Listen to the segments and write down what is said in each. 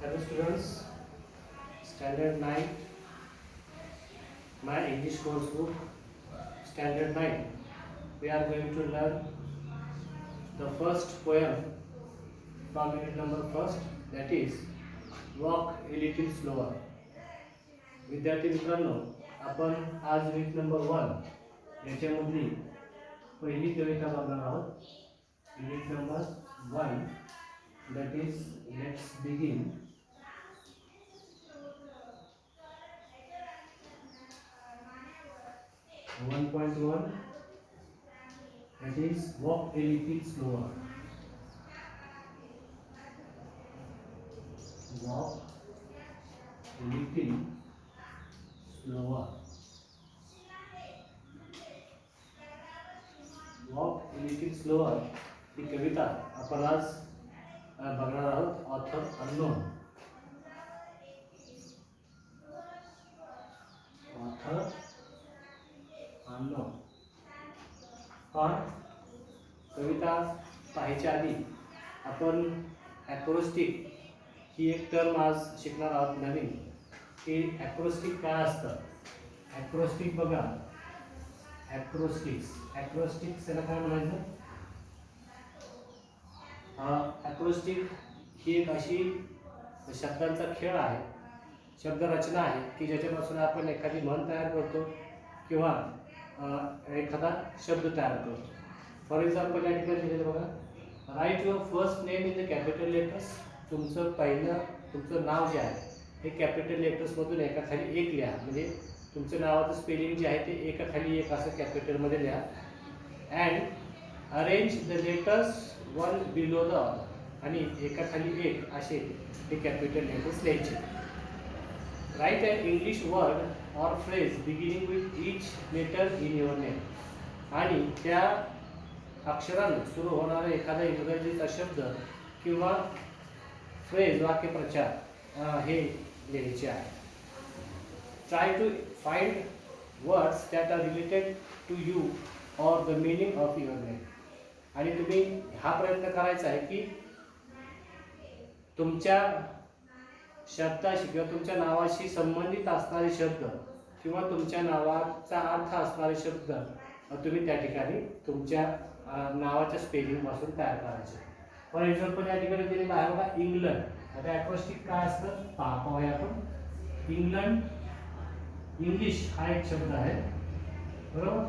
Hello students, Standard 9, my English course book, Standard 9. We are going to learn the first poem from unit number first, that is Walk a Little Slower. विद्यार्थी मित्रांनो, आपण आज unit number 1 याच्यामधली पहिली कविता बघणार आहोत. Unit number 1, that is let's begin. 1.1, that is walk a little slower. Walk a little slower. Walk a little slower ही कविता आपण आज बघणार आहोत. Author unknown. Author unknown. पण कविता पाहायच्या आधी आपण ॲक्रोस्टिक ही एक टर्म आज शिकणार आहोत नवीन. की ॲक्रोस्टिक काय असतं. ॲक्रोस्टिक बघा, ॲक्रोस्टिक्स त्याला काय म्हणायचं. ॲक्रोस्टिक ही एक अशी शब्दांचा खेळ आहे, शब्दरचना आहे की ज्याच्यापासून आपण एखादी म्हण तयार करतो किंवा एखादा शब्द तयार करतो. फॉर एक्झाम्पल या ठिकाणी दिलेलं बघा, write your first name in the capital letters. तुमचं नाव जे आहे हे कॅपिटल लेटर्समधून एकाखाली एक लिहा. म्हणजे तुमच्या नावाचं स्पेलिंग जे आहे ते एकाखाली एक असं कॅपिटलमध्ये लिहा. And arrange the letters one below the other. आणि एकाखाली एक असे ते कॅपिटल लेटर्स लिहायचे. Write an English word or phrase beginning with each letter in your name. आणि त्या अक्षरानं सुरू होणारा एखादा इंग्रजीचा शब्द किंवा फ्रेज वाक्यप्रचार हे लिहायचे आहे. Try to find words that are related to you or the meaning of your name. आणि तुम्ही हा प्रयत्न करायचा आहे की तुमच्या शब्दाशी किंवा तुमच्या नावाशी संबंधित असणारे शब्द किंवा तुमच्या नावाचा अर्थ असणारे शब्द तुम्ही त्या ठिकाणी तुमच्या नावाच्या स्पेलिंगपासून तयार करायचे. फॉर एक्झाम्पल या ठिकाणी दिलेलं आहे बघा, इंग्लंड. आता ॲक्रोस्टिक काय असतं पाहूया आपण. इंग्लंड, इंग्लिश हा एक शब्द आहे, बरोबर.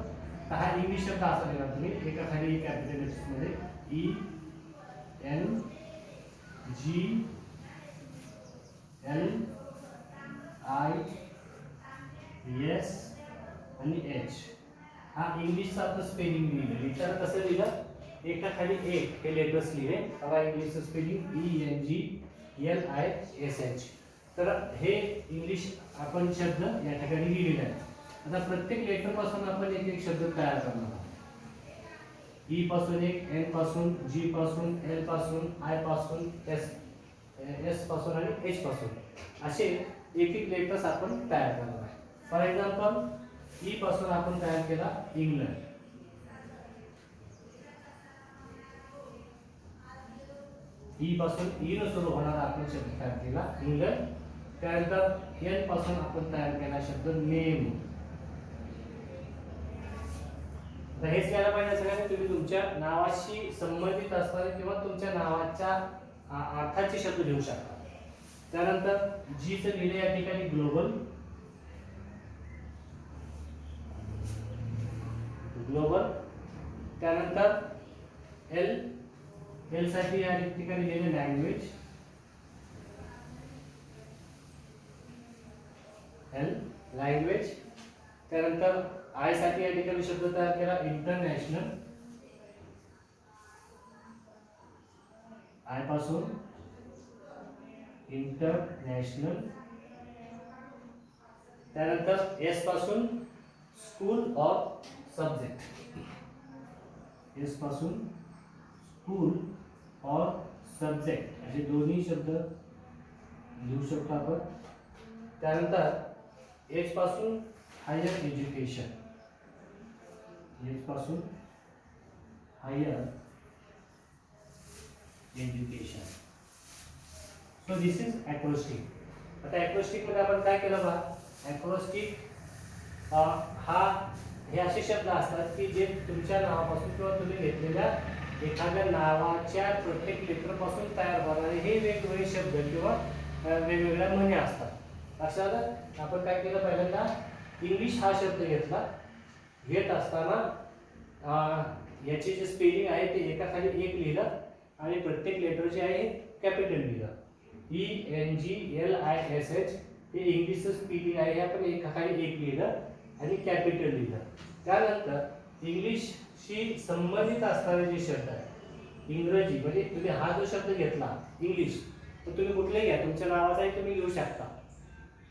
तर हा इंग्लिश शब्द असा लिहा तुम्ही एकाखाली कॅपिटल लेटर्समध्ये. ENGLIS आणि H. हा इंग्लिशचा आपण स्पेलिंग लिहिलं. लिहिताना कसं लिहिलं, एकाखाली एक हे लेटर्स लिहिले. बघा इंग्लिशचं स्पेलिंग ENGLISH. तर हे इंग्लिश आपण शब्द या ठिकाणी लिहिलेला आहे. आता प्रत्येक लेटरपासून आपण एक एक शब्द तयार करणार आहोत. ई पासून एक, एन पासून, जी पासून, एल पासून, आय पासून, एस पासून आणि एच पासून असे एक एक लेटर्स आपण तयार करणार आहे. फॉर एक्झाम्पल ई पासून आपण तयार केला इंग्लंड. ई पासून ई न सुरू होणारा आपण शब्द तयार केला इंग्लंड. त्यानंतर एन पासून आपण तयार केला शब्द नेम. तर हेच यायला पाहिजे सगळ्यांनी. तुम्ही तुमच्या नावाशी संबंधित असणारे किंवा तुमच्या नावाच्या अर्थाचे शब्द लिहू शकता. त्यानंतर जी चं लिहिले या ठिकाणी ग्लोबल. त्यानंतर एल साठी या ठिकाणी लिहिले लँग्वेज. लँग्वेज. त्यानंतर आय साठी या ठिकाणी शब्द तयार केला इंटरनॅशनल. आय पासून इंटरनॅशनल. त्यानंतर एस पासून स्कूल ऑर सब्जेक्ट. एस पासून स्कूल ऑर सब्जेक्ट असे दोन्ही शब्द लिहू शकतो आपण. त्यानंतर एच पासून हायर एज्युकेशन. एच पासून higher education. So this is acrostic. आता ॲक्रोस्टिकमध्ये आपण काय केलं बघा, ॲक्रोस्टिक हा हे असे शब्द असतात की जे तुमच्या नावापासून किंवा तुम्ही घेतलेल्या एखाद्या नावाच्या प्रत्येक लेटरपासून तयार होणारे हे वेगवेगळे शब्द किंवा वेगवेगळ्या म्हणी असतात. लक्षात आलं? आपण काय केलं, पहिल्यांदा इंग्लिश हा शब्द घेतला. घेत असताना याचे जे स्पेलिंग आहे ते एकाखाली एक लिहिलं आणि प्रत्येक लेटर जे आहे कॅपिटल लिहिलं. ENGLISH हे इंग्लिशचं स्पेलिंग आहे, हे आपण एकाखाली एक लिहिलं आणि कॅपिटल लिहिलं. त्यानंतर इंग्लिशशी संबंधित असणारे जे शब्द आहेत, इंग्रजी म्हणजे तुम्ही हा जो शब्द घेतला इंग्लिश, तर तुम्ही कुठलेही घ्या, तुमच्या नावाचाही तुम्ही घेऊ शकता.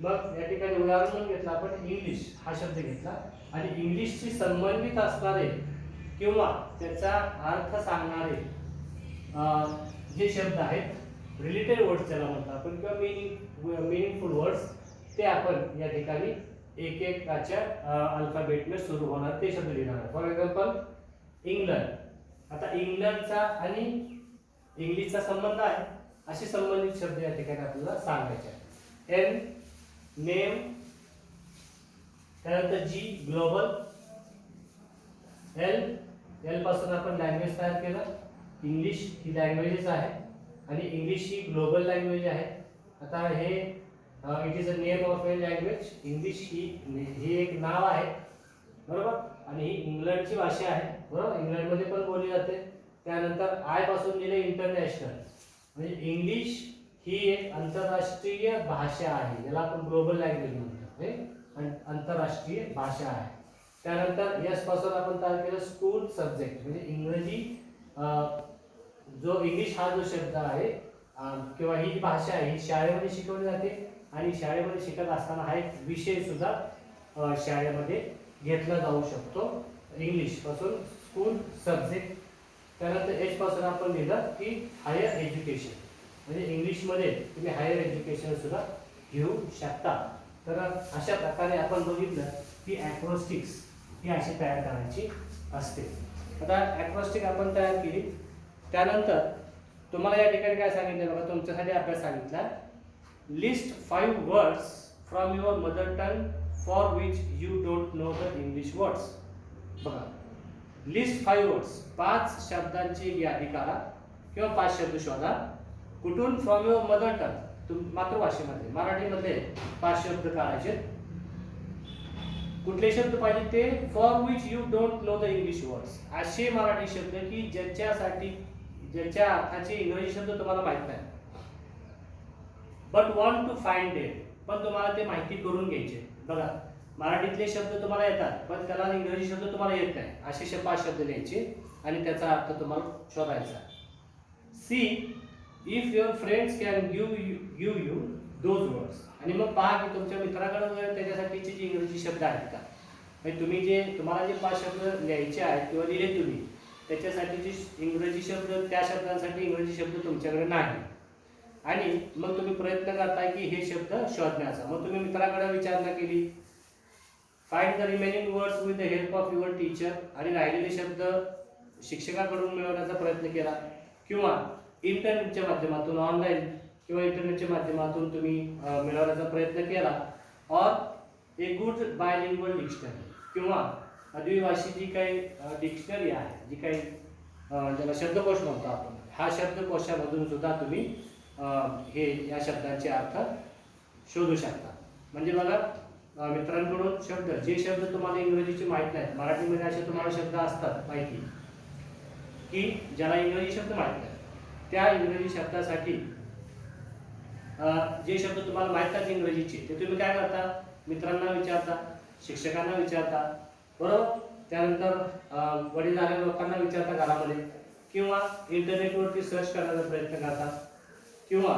मग या ठिकाणी उदाहरण म्हणून घेतलं आपण, इंग्लिश हा शब्द घेतला आणि इंग्लिशशी संबंधित असणारे किंवा त्याचा अर्थ सांगणारे जे शब्द आहेत, रिलेटेड वर्ड्स ज्याला म्हणतो आपण किंवा मिनिंगफुल वर्ड्स, ते आपण या ठिकाणी एक एकाच्या अल्फाबेटने सुरू होणार ते शब्द लिहिणार आहे. For example England. आता इंग्लंडचा आणि इंग्लिशचा संबंध आहे असे संबंधित शब्द या ठिकाणी आपल्याला सांगायचे आहेत. एन नेम, त्यानंतर जी ग्लोबल, एल पासून आपण लँग्वेज तयार केलं. इंग्लिश ही लँग्वेजेस आहे आणि इंग्लिश ही ग्लोबल लँग्वेज आहे. आता हे it is a name of a language. English ही एक नाव आहे, बरोबर, आणि ही इंग्लंडची भाषा आहे, बरोबर, इंग्लंडमध्ये पण बोलली जाते. त्यानंतर आय पासून लिहिले इंटरनॅशनल, म्हणजे इंग्लिश ही एक आंतरराष्ट्रीय भाषा आहे, ज्याला आपण ग्लोबल लँग्वेज म्हणतो, हे आंतरराष्ट्रीय भाषा आहे. त्यानंतर एस पासून आपण तयार केलं स्कूल सब्जेक्ट, म्हणजे इंग्रजी, जो इंग्लिश हा जो शब्द आहे किंवा ही भाषा आहे ही शाळेमध्ये शिकवली जाते आणि शाळेमध्ये शिकत असताना हा एक विषय सुद्धा शाळेमध्ये घेतला जाऊ शकतो. इंग्लिश पासून स्कूल सब्जेक्ट. त्यानंतर एच पासून आपण लिहिलं की हायर एज्युकेशन, म्हणजे इंग्लिशमध्ये तुम्ही हायर एज्युकेशन सुद्धा घेऊ शकता. तर अशा प्रकारे आपण बघितलं की ॲक्रोस्टिक्स ही अशी तयार करायची असते. आता ॲक्रोस्टिक आपण तयार केली, त्यानंतर तुम्हाला या ठिकाणी काय सांगितलं बघा, तुमच्यासाठी अभ्यास सांगितला, list 5 words from your mother tongue for which you don't know the English words. बघा, लिस्ट 5 वर्ड्स, 5 शब्दांची यादी करा किंवा 5 शब्द शोधा. कुठून? फ्रॉम युअर मदर टंग, मातृभाषेमध्ये, मराठीमध्ये 5 शब्द काढायचे. कुठले शब्द पाहिजे ते? For which you don't know the English words, असे मराठी शब्द की ज्याच्या अर्थाचे इंग्रजी शब्द तुम्हाला माहित नाही, but want to find it, पण तुम्हाला ते माहिती करून घ्यायचे. बघा, मराठीतले शब्द तुम्हाला येतात पण त्याला इंग्रजी शब्द तुम्हाला येत नाही, असे 5 शब्द लिहायचे आणि त्याचा अर्थ तुम्हाला शोधायचा. See if your friends can give you those words, आणि मग पहा की तुमच्या मित्राकडे त्याच्यासाठीचे जे इंग्रजी शब्द आहेत का, म्हणजे तुम्हाला जे 5 शब्द लिहायचे आहेत किंवा लिहिले तुम्ही, त्याच्यासाठीचे इंग्रजी शब्द, त्या शब्दांसाठी इंग्रजी शब्द तुमच्याकडे नाही, आणि मग तुम्ही प्रयत्न करताय की हे शब्द शोधण्याचा. मग तुम्ही मित्राकडे विचारणा केली, find the remaining words with the help of your teacher, आणि राहिलेले शब्द शिक्षकाकडून मिळवण्याचा प्रयत्न केला, किंवा इंटरनेटच्या माध्यमातून, ऑनलाईन किंवा इंटरनेटच्या माध्यमातून तुम्ही मिळवण्याचा प्रयत्न केला. Or a good bilingual dictionary, किंवा द्विभाषी जी काही डिक्शनरी आहे, जी काही ज्याला शब्दकोश म्हणतो आपण, हा शब्दकोशामधून सुद्धा तुम्ही या शब्दांचे अर्थ शोधू शकता. म्हणजे बघा, मित्रांकडून जे शब्द तुम्हाला इंग्रजीचे माहीत नाहीत, मराठीमध्ये असे तुम्हाला शब्द असतात माहिती की ज्याला इंग्रजी शब्द माहीत नाही, त्या इंग्रजी शब्दासाठी जे शब्द तुम्हाला माहीत आहेत इंग्रजीचे, ते तुम्ही काय करता? मित्रांना विचारता, शिक्षकांना विचारता, बरोबर, त्यानंतर वडीलधाऱ्या लोकांना विचारता घरामध्ये, किंवा इंटरनेटवरती सर्च करण्याचा प्रयत्न करता, किंवा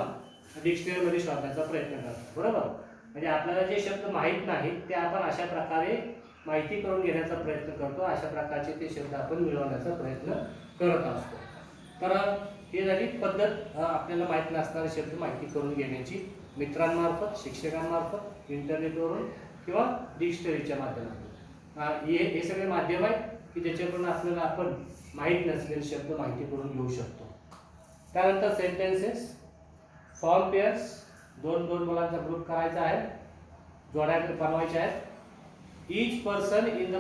डिक्शनरीमध्ये शोधण्याचा प्रयत्न करता, बरोबर. म्हणजे आपल्याला जे शब्द माहीत नाहीत ते आपण अशा प्रकारे माहिती करून घेण्याचा प्रयत्न करतो, अशा प्रकारचे ते शब्द आपण मिळवण्याचा प्रयत्न करत असतो. तर ही झाली पद्धत, आपल्याला माहीत नसणारे शब्द माहिती करून घेण्याची, मित्रांमार्फत, शिक्षकांमार्फत, इंटरनेटवरून किंवा डिक्शनरीच्या माध्यमातून. हे सगळे माध्यम आहेत की ज्याच्याकडून आपल्याला आपण माहीत नसलेले शब्द माहिती करून घेऊ शकतो. त्यानंतर फॉर्म पेअर्स, दोन दोन मुलांचा ग्रुप करायचा आहे, जोड्या बनवायच्या आहेत. Each person in the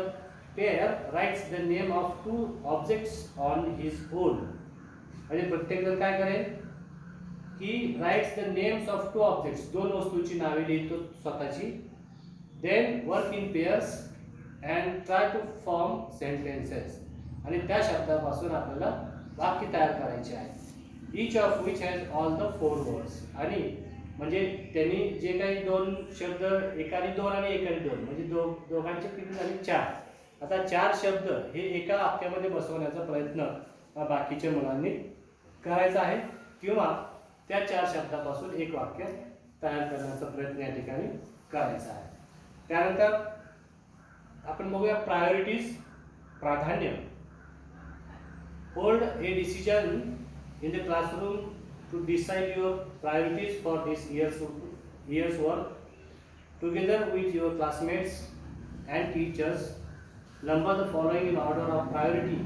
pair writes the name of two objects on his own. म्हणजे प्रत्येक जण काय करेल की writes the names of two objects, दोन वस्तूंची नावे लिहितो स्वतःची. Then work in pairs and try to form sentences. आणि त्या शब्दापासून आपल्याला वाक्य तयार करायचे आहे. Each of which has all the four words. आणि म्हणजे त्यांनी जे काही दोन शब्द, एकाने दोन आणि एकाने दोन, म्हणजे दोघांचे किती झाले 4. आता 4 शब्द हे एका वाक्यामध्ये बसवण्याचा प्रयत्न बाकीच्या मुलांनी करायचा आहे, किंवा त्या 4 शब्दापासून एक वाक्य तयार करण्याचा प्रयत्न या ठिकाणी करायचा आहे. त्यानंतर आपण बघूया प्रायोरिटीज, प्राधान्य. Hold a decision in the classroom to decide your priorities for this year's work. Together with your classmates and teachers, number the following in order of priority.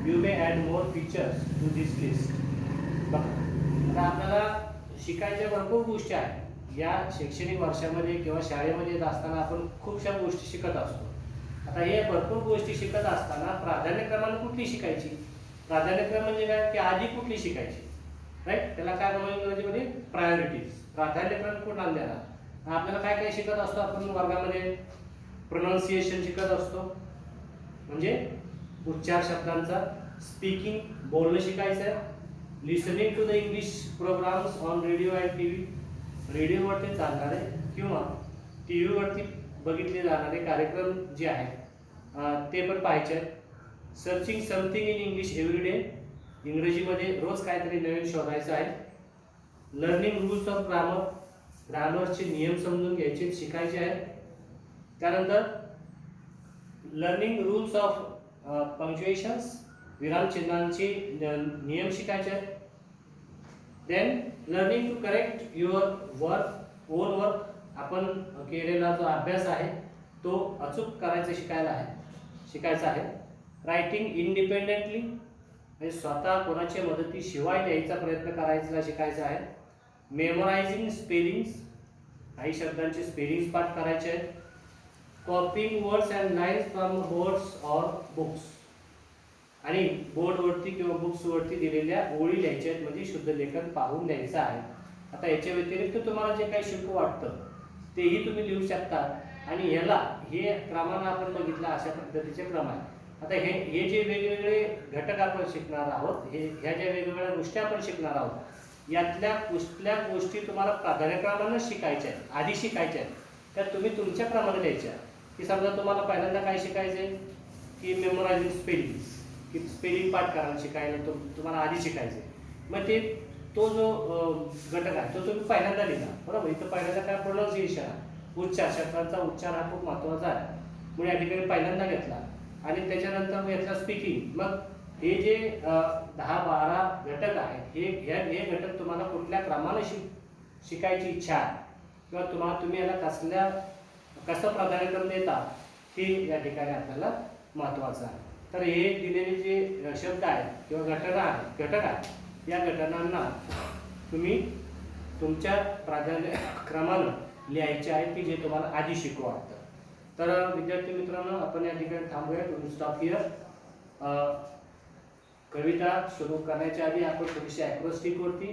You may add more features to this list. आता आपल्याला शिकायच्या भरपूर गोष्टी आहेत. या शैक्षणिक वर्षामध्ये किंवा शाळेमध्ये येत असताना आपण खूपशा गोष्टी शिकत असतो. आता हे भरपूर गोष्टी शिकत असताना प्राधान्यक्रमाने कुठली शिकायची? प्राधान्यक्रम म्हणजे काय की आधी कुठली शिकायची, राईट? त्याला काय म्हणायचं इंग्रजीमध्ये? प्रायोरिटीज. प्राधान्यक्रम कुठं देणार? आपल्याला काय काय शिकत असतो आपण वर्गामध्ये? प्रोनाउन्सिएशन शिकत असतो, म्हणजे उच्चार शब्दांचा. स्पीकिंग, बोलणं शिकायचं आहे. Listening to the English programmes on radio and T V, रेडिओवरती चालणारे किंवा टी व्हीवरती बघितले जाणारे कार्यक्रम जे आहेत ते पण पाहायचे आहेत. Searching something in English every day, इंग्रजीमध्ये रोज काहीतरी नवीन शोधायचं आहे. लर्निंग रूल्स ऑफ ग्रामर, ग्रामरचे नियम समजून घ्यायचे, शिकायचे आहेत. त्यानंतर लर्निंग रूल्स ऑफ पंक्च्युएशन्स, विरामचिन्हांचे नियम शिकायचे आहेत. Then learning to correct your work, own work, आपण केलेला जो अभ्यास आहे तो अचूक करायचं शिकायचं आहे. रायटिंग इंडिपेंडेंटली, म्हणजे स्वतः कोणाच्या मदतीशिवाय लिहायचा प्रयत्न करायचा शिकायचा आहे. मेमोरायझिंग स्पेलिंग्स, काही शब्दांचे स्पेलिंग्स पाठ करायचे आहेत. कॉपिंग words and lines from boards or books, आणि बोर्डवरती किंवा बुक्सवरती दिलेल्या ओळी लिहायच्या आहेत, म्हणजे शुद्ध लेखन पाहून लिहायचं आहे. आता याच्या व्यतिरिक्त तुम्हाला जे काही शिकू वाटतं तेही तुम्ही लिहू शकता, आणि हे क्रमानं आपण बघितलं अशा पद्धतीचे क्रम आहे. आता हे जे वेगवेगळे घटक आपण शिकणार आहोत, ह्या ज्या वेगवेगळ्या गोष्टी आपण शिकणार आहोत, यातल्या कुठल्या गोष्टी तुम्हाला प्राधान्यक्रमानं शिकायच्या आहेत, आधी शिकायच्या आहेत, त्या तुम्ही तुमच्या क्रमाने लिहायच्या. की समजा तुम्हाला पहिल्यांदा काय शिकायचं आहे की मेमोरायझिंग स्पेलिंग्स, की स्पेलिंग पाठ करायला शिकायला तुम्हाला आधी शिकायचं आहे. मग तो जो घटक आहे तो तुम्ही पहिल्यांदा लिहिला, बरोबर? इथं पहिल्यांदा काय? प्रोनाउन्सिएशन आहे, उच्चार, शब्दांचा उच्चार हा खूप महत्त्वाचा आहे, म्हणून या ठिकाणी पहिल्यांदा घेतला. आणि त्याच्यानंतर घेतला स्पीकिंग. मग हे जे 10-12 घटक आहेत, हे घटक तुम्हाला कुठल्या क्रमाने शिकायची इच्छा आहे, किंवा तुम्ही याला कसं प्राधान्यक्रम देता, हे या ठिकाणी आपल्याला महत्त्वाचं आहे. तर हे दिलेले जे शब्द आहेत किंवा घटक आहेत, या घटनांना तुम्ही तुमच्या प्राधान्यक्रमानं लिहायचे आहे की जे तुम्हाला आधी शिकू वाटतं. तर विद्यार्थी मित्रांनो, आपण या ठिकाणी थांबूया. Stop here. कविता सुरू करण्याच्या आधी आपण थोडीशी ॲक्रोस्टिकवरती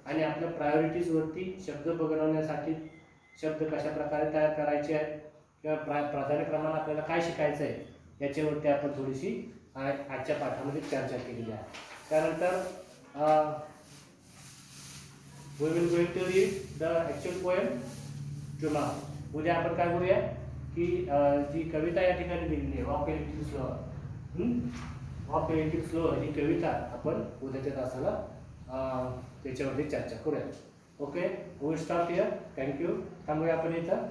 आणि आपल्या प्रायोरिटीजवरती, शब्द बनवण्यासाठी शब्द कशा प्रकारे तयार करायचे आहेत किंवा प्राधान्यक्रमानं आपल्याला काय शिकायचं आहे याच्यावरती आपण थोडीशी आजच्या पाठामध्ये चर्चा केलेली आहे. त्यानंतर we will going to read the actual poem tomorrow. उद्या आपण काय करूया की जी कविता या ठिकाणी दिलेली आहे, वॉक अ लिटिल स्लो, ही कविता आपण उद्याच्या तासाला त्याच्यावरती चर्चा करूया. Okay, we stop here. Thank you. थांबूया आपण इथं.